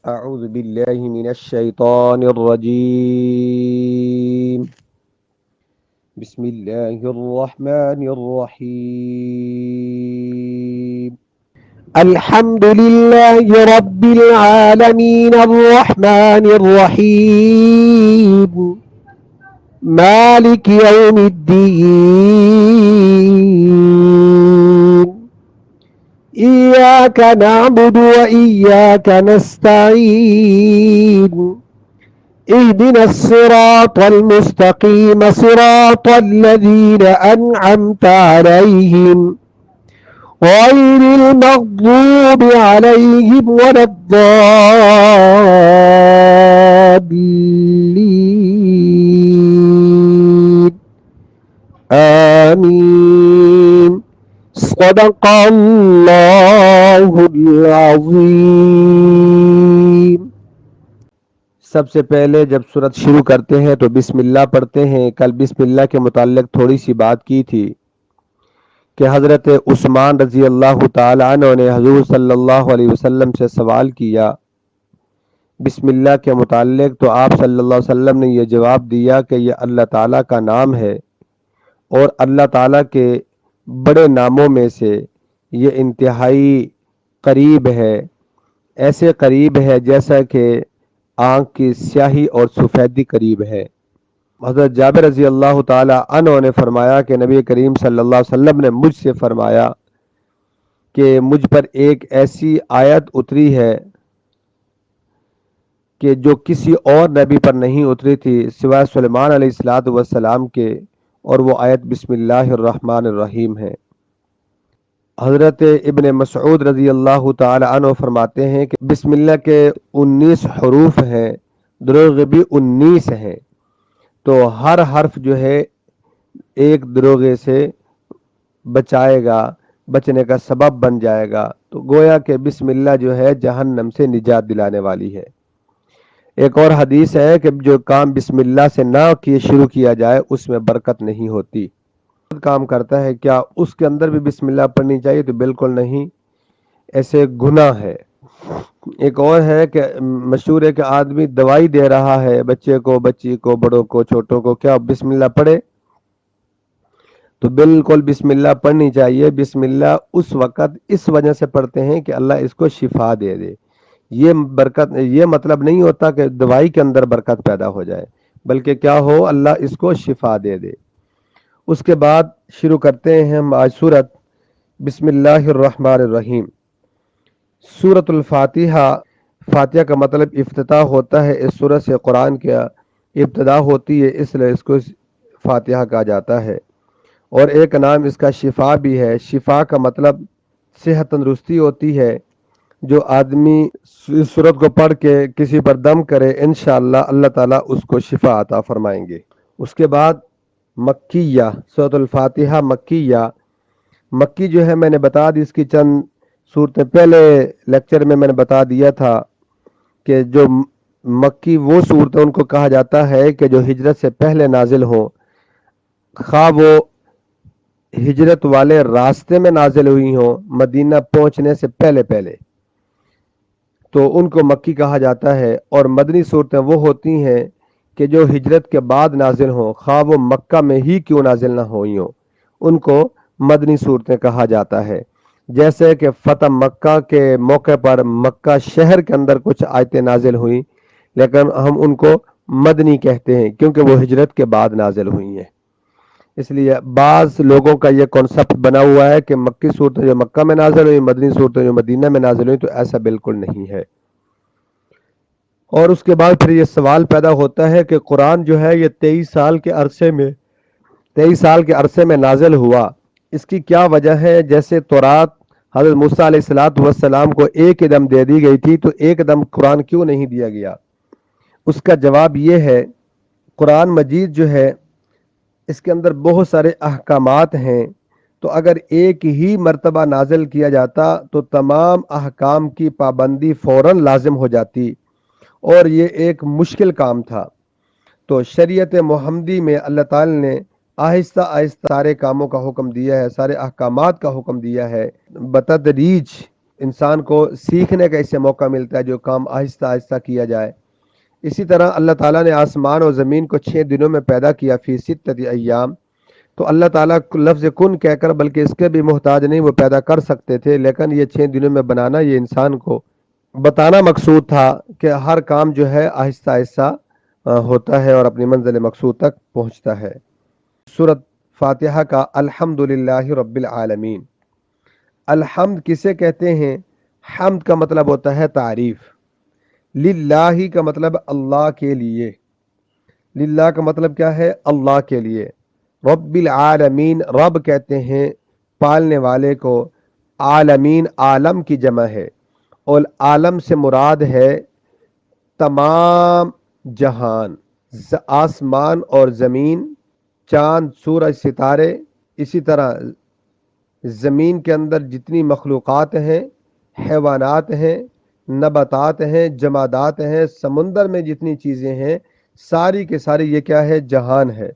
أعوذ بالله من الشيطان الرجيم. بسم الله الرحمن الرحيم. الحمد لله رب العالمين الرحمن الرحيم مالك يوم الدين إياك نعبد وإياك نستعين اهدنا الصراط المستقيم صراط الذين أنعمت عليهم غير المغضوب عليهم ولا الضالين آمين. صدق اللہ العظیم. سب سے پہلے جب سورت شروع کرتے ہیں تو بسم اللہ پڑھتے ہیں. کل بسم اللہ کے متعلق تھوڑی سی بات کی تھی کہ حضرت عثمان رضی اللہ تعالی عنہ نے حضور صلی اللہ علیہ وسلم سے سوال کیا بسم اللہ کے متعلق، تو آپ صلی اللہ علیہ وسلم نے یہ جواب دیا کہ یہ اللہ تعالیٰ کا نام ہے اور اللہ تعالیٰ کے بڑے ناموں میں سے یہ انتہائی قریب ہے، ایسے قریب ہے جیسا کہ آنکھ کی سیاہی اور سفیدی قریب ہے. حضرت جابر رضی اللہ تعالی عنہ نے فرمایا کہ نبی کریم صلی اللہ علیہ وسلم نے مجھ سے فرمایا کہ مجھ پر ایک ایسی آیت اتری ہے کہ جو کسی اور نبی پر نہیں اتری تھی سوائے سلیمان علیہ السلام کے، اور وہ آیت بسم اللہ الرحمن الرحیم ہے. حضرت ابن مسعود رضی اللہ تعالی عنہ فرماتے ہیں کہ بسم اللہ کے 19 حروف ہیں، دروغ بھی 19 ہیں، تو ہر حرف جو ہے ایک دروغے سے بچائے گا، بچنے کا سبب بن جائے گا. تو گویا کہ بسم اللہ جو ہے جہنم سے نجات دلانے والی ہے. ایک اور حدیث ہے کہ جو کام بسم اللہ سے نہ شروع کیا جائے اس میں برکت نہیں ہوتی. کام کرتا ہے کیا اس کے اندر بھی بسم اللہ پڑھنی چاہیے؟ تو بالکل نہیں، ایسے گناہ ہے. ایک اور ہے کہ مشہور ہے کہ آدمی دوائی دے رہا ہے بچے کو، بچی کو، بڑوں کو، چھوٹوں کو، کیا بسم اللہ پڑھے؟ تو بالکل بسم اللہ پڑھنی چاہیے. بسم اللہ اس وقت اس وجہ سے پڑھتے ہیں کہ اللہ اس کو شفا دے دے. یہ برکت، یہ مطلب نہیں ہوتا کہ دوائی کے اندر برکت پیدا ہو جائے، بلکہ کیا ہو اللہ اس کو شفا دے دے. اس کے بعد شروع کرتے ہیں ہم آج سورت بسم اللہ الرحمن الرحیم. سورت الفاتحہ، فاتحہ کا مطلب افتتاح ہوتا ہے. اس سورت سے قرآن کی ابتدا ہوتی ہے، اس لیے اس کو فاتحہ کہا جاتا ہے. اور ایک نام اس کا شفا بھی ہے. شفا کا مطلب صحت تندرستی ہوتی ہے. جو آدمی اس سورت کو پڑھ کے کسی پر دم کرے انشاءاللہ اللہ تعالیٰ اس کو شفا عطا فرمائیں گے. اس کے بعد مکیہ، سورۃ الفاتحہ مکیہ. مکی جو ہے میں نے بتا دی، اس کی چند صورتیں پہلے لیکچر میں نے بتا دیا تھا کہ جو مکی وہ صورتیں ان کو کہا جاتا ہے کہ جو ہجرت سے پہلے نازل ہوں، خواہ وہ ہجرت والے راستے میں نازل ہوئی ہوں، مدینہ پہنچنے سے پہلے تو ان کو مکی کہا جاتا ہے. اور مدنی صورتیں وہ ہوتی ہیں کہ جو ہجرت کے بعد نازل ہوں، خواہ وہ مکہ میں ہی کیوں نازل نہ ہوئی ہوں، ان کو مدنی صورتیں کہا جاتا ہے. جیسے کہ فتح مکہ کے موقع پر مکہ شہر کے اندر کچھ آیتیں نازل ہوئیں، لیکن ہم ان کو مدنی کہتے ہیں کیونکہ وہ ہجرت کے بعد نازل ہوئی ہیں. اس لیے بعض لوگوں کا یہ کانسیپٹ بنا ہوا ہے کہ مکی صورتیں جو مکہ میں نازل ہوئی، مدنی صورتیں جو مدینہ میں نازل ہوئی، تو ایسا بالکل نہیں ہے. اور اس کے بعد پھر یہ سوال پیدا ہوتا ہے کہ قرآن جو ہے یہ 23 سال کے عرصے میں نازل ہوا، اس کی کیا وجہ ہے؟ جیسے تورات حضرت موسیٰ علیہ السلام کو ایک دم دے دی گئی تھی، تو ایک دم قرآن کیوں نہیں دیا گیا؟ اس کا جواب یہ ہے، قرآن مجید جو ہے اس کے اندر بہت سارے احکامات ہیں، تو اگر ایک ہی مرتبہ نازل کیا جاتا تو تمام احکام کی پابندی فوراً لازم ہو جاتی، اور یہ ایک مشکل کام تھا. تو شریعت محمدی میں اللہ تعالی نے آہستہ آہستہ سارے کاموں کا حکم دیا ہے، سارے احکامات کا حکم دیا ہے، بتدریج انسان کو سیکھنے کا اس سے موقع ملتا ہے، جو کام آہستہ آہستہ کیا جائے۔ اسی طرح اللہ تعالیٰ نے آسمان اور زمین کو 6 دنوں میں پیدا کیا، فی ستۃ ایام۔ تو اللہ تعالیٰ لفظ کن کہہ کر، بلکہ اس کے بھی محتاج نہیں، وہ پیدا کر سکتے تھے، لیکن یہ 6 دنوں میں بنانا، یہ انسان کو بتانا مقصود تھا کہ ہر کام جو ہے آہستہ آہستہ ہوتا ہے اور اپنی منزل مقصود تک پہنچتا ہے۔ سورۃ فاتحہ کا الحمدللہ رب العالمین۔ الحمد کسے کہتے ہیں؟ حمد کا مطلب ہوتا ہے تعریف، للہ کا مطلب اللہ کے لیے، للہ کا مطلب کیا ہے؟ اللہ کے لیے۔ رب العالمین، رب کہتے ہیں پالنے والے کو، عالمین عالم کی جمع ہے، اور عالم سے مراد ہے تمام جہان، آسمان اور زمین، چاند، سورج، ستارے، اسی طرح زمین کے اندر جتنی مخلوقات ہیں، حیوانات ہیں، نباتات ہیں، جمادات ہیں، سمندر میں جتنی چیزیں ہیں، ساری کے ساری یہ کیا ہے؟ جہان ہے۔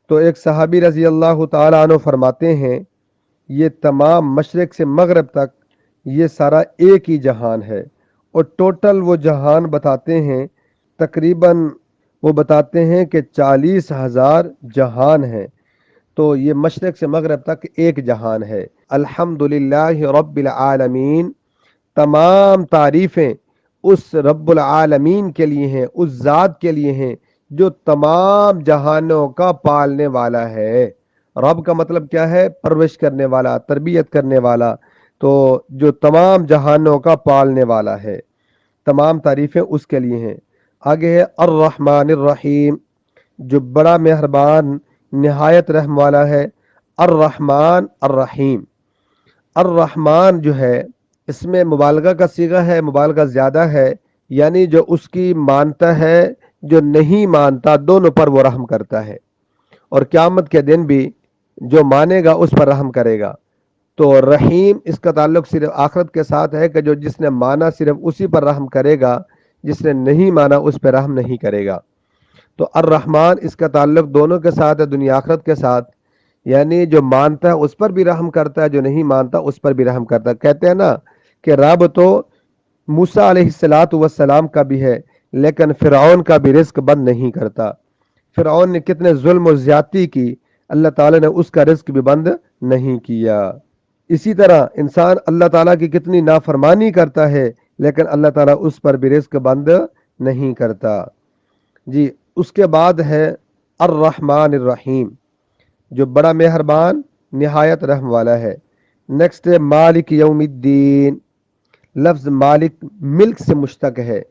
تو ایک صحابی رضی اللہ تعالیٰ عنہ فرماتے ہیں، یہ تمام مشرق سے مغرب تک یہ سارا ایک ہی جہان ہے، اور ٹوٹل وہ جہان بتاتے ہیں، تقریباً وہ بتاتے ہیں کہ 40,000 جہان ہیں۔ تو یہ مشرق سے مغرب تک ایک جہان ہے۔ الحمدللہ رب العالمین، تمام تعریفیں اس رب العالمین کے لیے ہیں، اس ذات کے لیے ہیں جو تمام جہانوں کا پالنے والا ہے۔ رب کا مطلب کیا ہے؟ پرورش کرنے والا، تربیت کرنے والا، تو جو تمام جہانوں کا پالنے والا ہے، تمام تعریفیں اس کے لیے ہیں۔ آگے ہے الرحمن الرحیم، جو بڑا مہربان نہایت رحم والا ہے۔ الرحمن الرحیم، الرحمن جو ہے اس میں مبالغہ کا صیغہ ہے، مبالغہ زیادہ ہے، یعنی جو اس کی مانتا ہے، جو نہیں مانتا، دونوں پر وہ رحم کرتا ہے، اور قیامت کے دن بھی جو مانے گا اس پر رحم کرے گا۔ تو رحیم اس کا تعلق صرف آخرت کے ساتھ ہے کہ جو جس نے مانا صرف اسی پر رحم کرے گا، جس نے نہیں مانا اس پہ رحم نہیں کرے گا۔ تو الرحمن اس کا تعلق دونوں کے ساتھ ہے، دنیا آخرت کے ساتھ، یعنی جو مانتا ہے اس پر بھی رحم کرتا ہے، جو نہیں مانتا اس پر بھی رحم کرتا ہے۔ کہتے ہیں نا کہ رب تو موسیٰ علیہ السلام کا بھی ہے، لیکن فرعون کا بھی رزق بند نہیں کرتا۔ فرعون نے کتنے ظلم و زیادتی کی، اللہ تعالیٰ نے اس کا رزق بھی بند نہیں کیا۔ اسی طرح انسان اللہ تعالیٰ کی کتنی نافرمانی کرتا ہے، لیکن اللہ تعالیٰ اس پر بھی رزق بند نہیں کرتا۔ جی، اس کے بعد ہے الرحمن الرحیم، جو بڑا مہربان نہایت رحم والا ہے۔ نیکسٹ ہے مالک یوم الدین۔ لفظ مالک ملک سے مشتق ہے،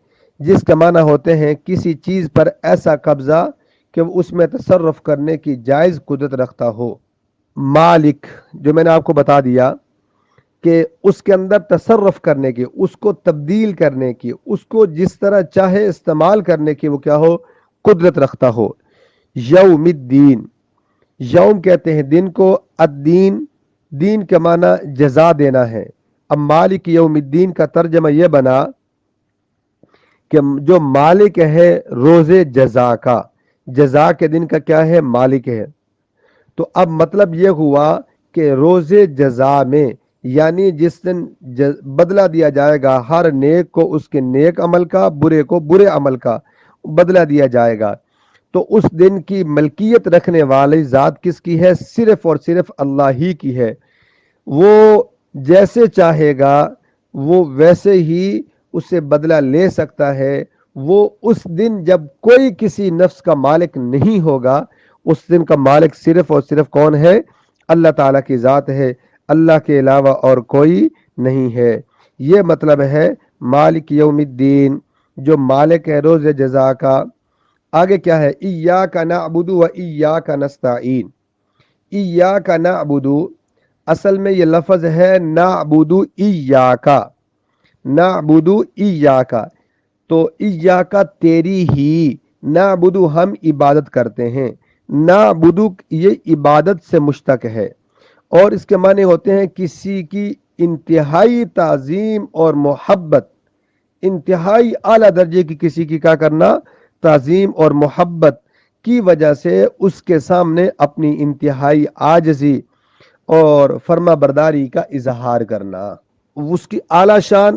جس کے معنی ہوتے ہیں کسی چیز پر ایسا قبضہ کہ وہ اس میں تصرف کرنے کی جائز قدرت رکھتا ہو۔ مالک جو میں نے آپ کو بتا دیا کہ اس کے اندر تصرف کرنے کی، اس کو تبدیل کرنے کی، اس کو جس طرح چاہے استعمال کرنے کی وہ کیا ہو؟ قدرت رکھتا ہو۔ یوم الدین، یوم کہتے ہیں دن کو، الدین دین کے معنی جزا دینا ہے۔ اب مالک یوم الدین کا ترجمہ یہ بنا کہ جو مالک ہے روز جزا کا، جزا کے دن کا کیا ہے؟ مالک ہے۔ تو اب مطلب یہ ہوا کہ روز جزا میں، یعنی جس دن بدلہ دیا جائے گا، ہر نیک کو اس کے نیک عمل کا، برے کو برے عمل کا بدلہ دیا جائے گا، تو اس دن کی ملکیت رکھنے والی ذات کس کی ہے؟ صرف اور صرف اللہ ہی کی ہے۔ وہ جیسے چاہے گا وہ ویسے ہی اس سے بدلہ لے سکتا ہے۔ وہ اس دن جب کوئی کسی نفس کا مالک نہیں ہوگا، اس دن کا مالک صرف اور صرف کون ہے؟ اللہ تعالیٰ کی ذات ہے، اللہ کے علاوہ اور کوئی نہیں ہے۔ یہ مطلب ہے مالک یوم الدین، جو مالک ہے روز جزا کا۔ آگے کیا ہے؟ ایاک نعبد و ایاک نستعین۔ ایاک نعبد، اصل میں یہ لفظ ہے نعبد ایاک، نعبد ایاک، تو ایاک تیری ہی، نعبد ہم عبادت کرتے ہیں، نعبد یہ عبادت سے مشتق ہے، اور اس کے معنی ہوتے ہیں کسی کی انتہائی تعظیم اور محبت، انتہائی اعلیٰ درجے کی کسی کی کیا کرنا؟ تعظیم اور محبت کی وجہ سے اس کے سامنے اپنی انتہائی عاجزی اور فرما برداری کا اظہار کرنا۔ اس کی اعلیٰ شان،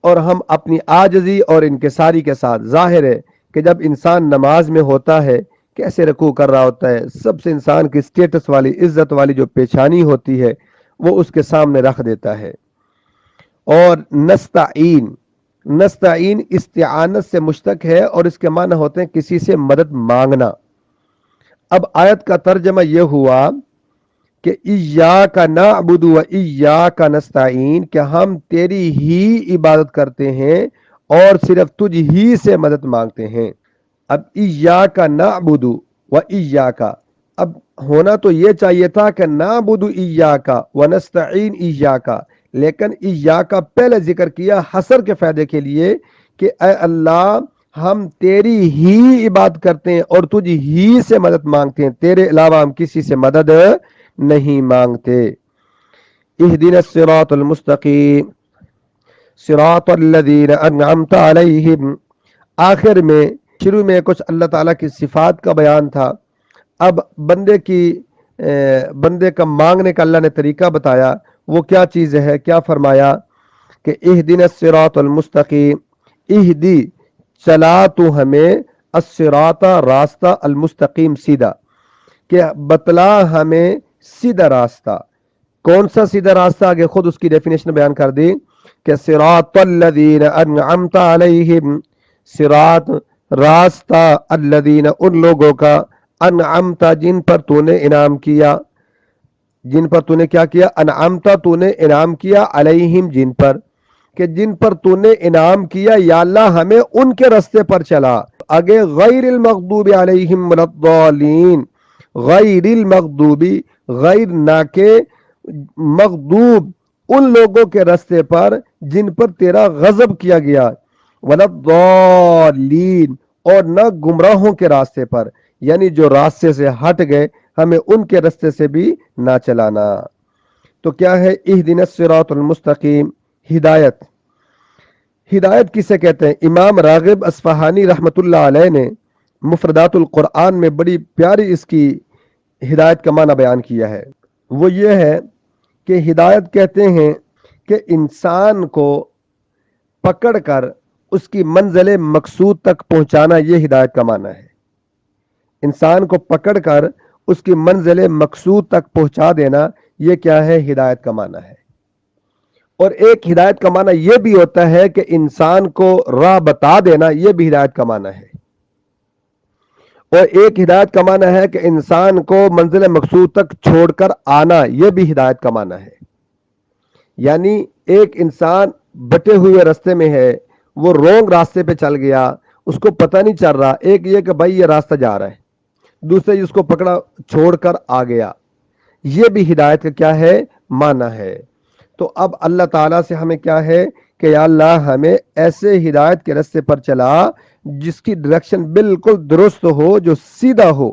اور ہم اپنی عاجزی اور انکساری کے ساتھ، ظاہر ہے کہ جب انسان نماز میں ہوتا ہے کیسے رکوع کر رہا ہوتا ہے، سب سے انسان کی اسٹیٹس والی، عزت والی جو پیشانی ہوتی ہے وہ اس کے سامنے رکھ دیتا ہے۔ اور نستعین، نستعین استعانت سے مشتق ہے اور اس کے معنی ہوتے ہیں کسی سے مدد مانگنا۔ اب آیت کا ترجمہ یہ ہوا کہ ایاک نعبد و ایاک نستعین، کہ ہم تیری ہی عبادت کرتے ہیں اور صرف تجھ ہی سے مدد مانگتے ہیں۔ اب ایاک نعبد و ایاک، اب ہونا تو یہ چاہیے تھا کہ نعبد ایاک و نستعین ایاک، لیکن ایاک پہلے ذکر کیا حصر کے فائدے کے لیے کہ اے اللہ ہم تیری ہی عبادت کرتے ہیں اور تجھ ہی سے مدد مانگتے ہیں، تیرے علاوہ ہم کسی سے مدد نہیں مانگتے۔ اہدنا الصراط المستقیم صراط الذین انعمت علیہم، آخر میں شروع میں کچھ اللہ تعالیٰ کی صفات کا بیان تھا، اب بندے کا مانگنے کا اللہ نے طریقہ بتایا، وہ کیا چیز ہے، کیا فرمایا کہ اہدنا الصراط المستقیم، اہدی چلا تو ہمیں، الصراط راستہ، المستقیم سیدھا، کہ بتلا ہمیں سیدھا راستہ۔ کون سا سیدھا راستہ؟ آگے خود اس کی ڈیفینیشن بیان کر دی کہ صراط الذین انعمت علیہم، صراط راستہ، الذین ان لوگوں کا، انعمت جن پر تو نے انعام کیا، جن پر تو نے کیا کیا؟ انعمت تو نے انعام کیا، علیہم جن پر، کہ جن پر تو نے انعام کیا یا اللہ ہمیں ان کے راستے پر چلا۔ آگے غیر المغضوب علیہم ولا الضالین، غیر المغضوبی، غیر نہ کہ مغضوب ان لوگوں کے راستے پر جن پر تیرا غضب کیا گیا، ولا الضالین اور نہ گمراہوں کے راستے پر، یعنی جو راستے سے ہٹ گئے ہمیں ان کے راستے سے بھی نہ چلانا۔ تو کیا ہے اہدنا الصراط المستقیم؟ ہدایت۔ ہدایت کسے کہتے ہیں؟ امام راغب اصفہانی رحمت اللہ علیہ نے مفردات القرآن میں بڑی پیاری اس کی ہدایت کا معنی بیان کیا ہے۔ وہ یہ ہے کہ ہدایت کہتے ہیں کہ انسان کو پکڑ کر اس کی منزل مقصود تک پہنچانا، یہ ہدایت کا معنی ہے۔ انسان کو پکڑ کر اس کی منزل مقصود تک پہنچا دینا، یہ کیا ہے؟ ہدایت کا معنی ہے۔ اور ایک ہدایت کا معنی یہ بھی ہوتا ہے کہ انسان کو راہ بتا دینا، یہ بھی ہدایت کا معنی ہے۔ اور ایک ہدایت کا معنی ہے کہ انسان کو منزل مقصود تک چھوڑ کر آنا، یہ بھی ہدایت کا معنی ہے۔ یعنی ایک انسان بٹے ہوئے راستے میں ہے، وہ رونگ راستے پہ چل گیا، اس کو پتہ نہیں چل رہا، ایک یہ کہ بھائی یہ راستہ جا رہا ہے، دوسرے اس کو پکڑا چھوڑ کر آ گیا، یہ بھی ہدایت کا کیا ہے؟ معنی ہے۔ تو اب اللہ تعالیٰ سے ہمیں کیا ہے کہ یا اللہ ہمیں ایسے ہدایت کے راستے پر چلا جس کی ڈائریکشن بالکل درست ہو، جو سیدھا ہو،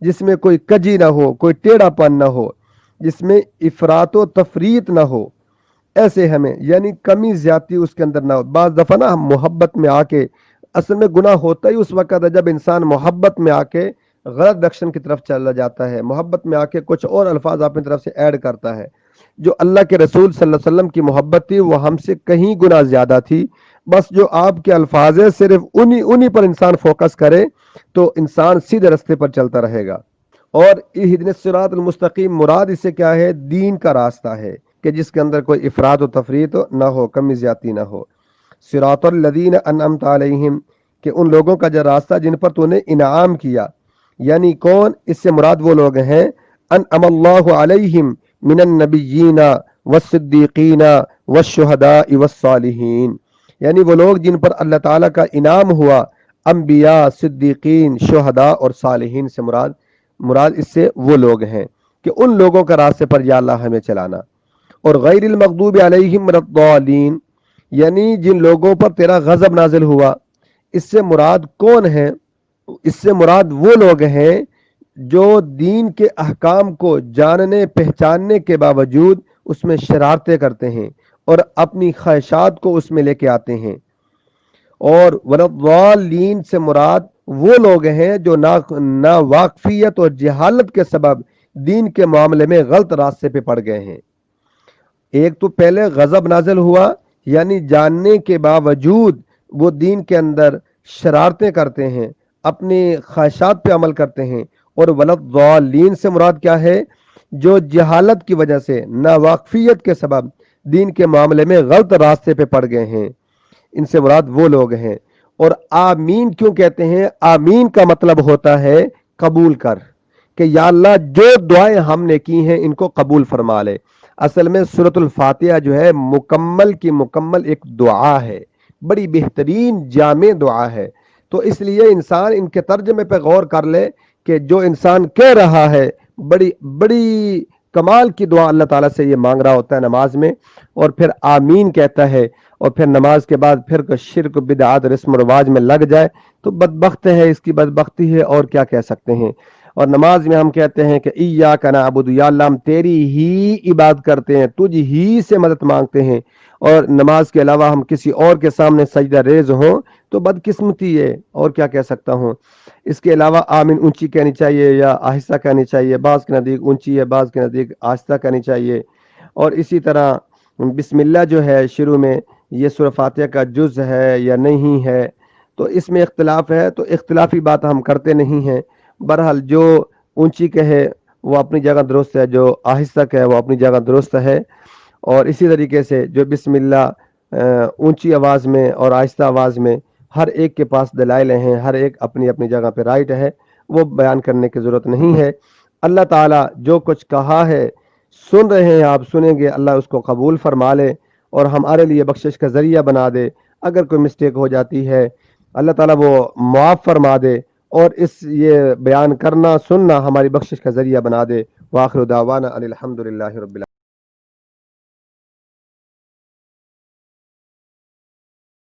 جس میں کوئی کجی نہ ہو، کوئی ٹیڑھا پن نہ ہو، جس میں افراط و تفریط نہ ہو، ایسے ہمیں، یعنی کمی زیادتی اس کے اندر نہ ہو۔ بعض دفعہ نا ہم محبت میں آ کے، اصل میں گناہ ہوتا ہی اس وقت ہے جب انسان محبت میں آ کے غلط ڈائریکشن کی طرف چلا جاتا ہے، محبت میں آ کے کچھ اور الفاظ اپنی طرف سے ایڈ کرتا ہے۔ جو اللہ کے رسول صلی اللہ علیہ وسلم کی محبت تھی وہ ہم سے کہیں گنا زیادہ تھی، بس جو آپ کے الفاظ ہے صرف انہی پر انسان فوکس کرے تو انسان سیدھے راستے پر چلتا رہے گا۔ اور اہدنا الصراط المستقیم مراد اس سے کیا ہے؟ دین کا راستہ ہے کہ جس کے اندر کوئی افراط و تفریط نہ ہو، کمی زیادتی نہ ہو۔ صراط الذین انعمت علیہم، کہ ان لوگوں کا جو راستہ جن پر تو نے انعام کیا، یعنی کون؟ اس سے مراد وہ لوگ ہیں انعم اللہ علیہم من النبیین والصدیقین والشہداء والصالحین، یعنی وہ لوگ جن پر اللہ تعالیٰ کا انعام ہوا، انبیاء، صدیقین، شہداء اور صالحین سے مراد اس سے وہ لوگ ہیں کہ ان لوگوں کا راستے پر یا اللہ ہمیں چلانا۔ اور غیر المغضوب علیہم ولا الضالین، یعنی جن لوگوں پر تیرا غضب نازل ہوا، اس سے مراد کون ہے؟ اس سے مراد وہ لوگ ہیں جو دین کے احکام کو جاننے پہچاننے کے باوجود اس میں شرارتیں کرتے ہیں اور اپنی خواہشات کو اس میں لے کے آتے ہیں۔ اور ولا الضالین سے مراد وہ لوگ ہیں جو نا واقفیت اور جہالت کے سبب دین کے معاملے میں غلط راستے پہ پڑ گئے ہیں۔ ایک تو پہلے غضب نازل ہوا، یعنی جاننے کے باوجود وہ دین کے اندر شرارتیں کرتے ہیں، اپنی خواہشات پہ عمل کرتے ہیں، اور ولضالین سے مراد کیا ہے؟ جو جہالت کی وجہ سے، ناواقفیت کے سبب دین کے معاملے میں غلط راستے پہ پڑ گئے ہیں، ان سے مراد وہ لوگ ہیں۔ اور آمین کیوں کہتے ہیں؟ آمین کا مطلب ہوتا ہے قبول کر، کہ یا اللہ جو دعائیں ہم نے کی ہیں ان کو قبول فرما لے۔ اصل میں سورۃ الفاتحہ جو ہے مکمل کی مکمل ایک دعا ہے، بڑی بہترین جامع دعا ہے۔ تو اس لیے انسان ان کے ترجمے پہ غور کر لے کہ جو انسان کہہ رہا ہے، بڑی بڑی کمال کی دعا اللہ تعالیٰ سے یہ مانگ رہا ہوتا ہے نماز میں، اور پھر آمین کہتا ہے، اور پھر نماز کے بعد پھر شرک بدعات رسم و رواج میں لگ جائے تو بدبخت ہے، اس کی بدبختی ہے، اور کیا کہہ سکتے ہیں۔ اور نماز میں ہم کہتے ہیں کہ ایاک نعبد، یا اللہ ہم تیری ہی عبادت کرتے ہیں، تجھ ہی سے مدد مانگتے ہیں، اور نماز کے علاوہ ہم کسی اور کے سامنے سجدہ ریز ہوں تو بدقسمتی ہے، اور کیا کہہ سکتا ہوں۔ اس کے علاوہ آمین اونچی کہنی چاہیے یا آہستہ کہنی چاہیے، بعض کے نزدیک اونچی ہے، بعض کے نزدیک آہستہ کہنی چاہیے۔ اور اسی طرح بسم اللہ جو ہے شروع میں، یہ سورہ فاتحہ کا جز ہے یا نہیں ہے، تو اس میں اختلاف ہے، تو اختلافی بات ہم کرتے نہیں ہیں۔ بہرحال جو اونچی کہے وہ اپنی جگہ درست ہے، جو آہستہ کہے وہ اپنی جگہ درست ہے۔ اور اسی طریقے سے جو بسم اللہ اونچی آواز میں اور آہستہ آواز میں، ہر ایک کے پاس دلائل ہیں، ہر ایک اپنی اپنی جگہ پہ رائٹ ہے، وہ بیان کرنے کی ضرورت نہیں ہے۔ اللہ تعالیٰ جو کچھ کہا ہے سن رہے ہیں آپ، سنیں گے، اللہ اس کو قبول فرما لے اور ہمارے لیے بخشش کا ذریعہ بنا دے۔ اگر کوئی مسٹیک ہو جاتی ہے اللہ تعالیٰ وہ معاف فرما دے، اور اس یہ بیان کرنا سننا ہماری بخشش کا ذریعہ بنا دے۔ وآخر دعوانا ان الحمد للہ رب العالمین۔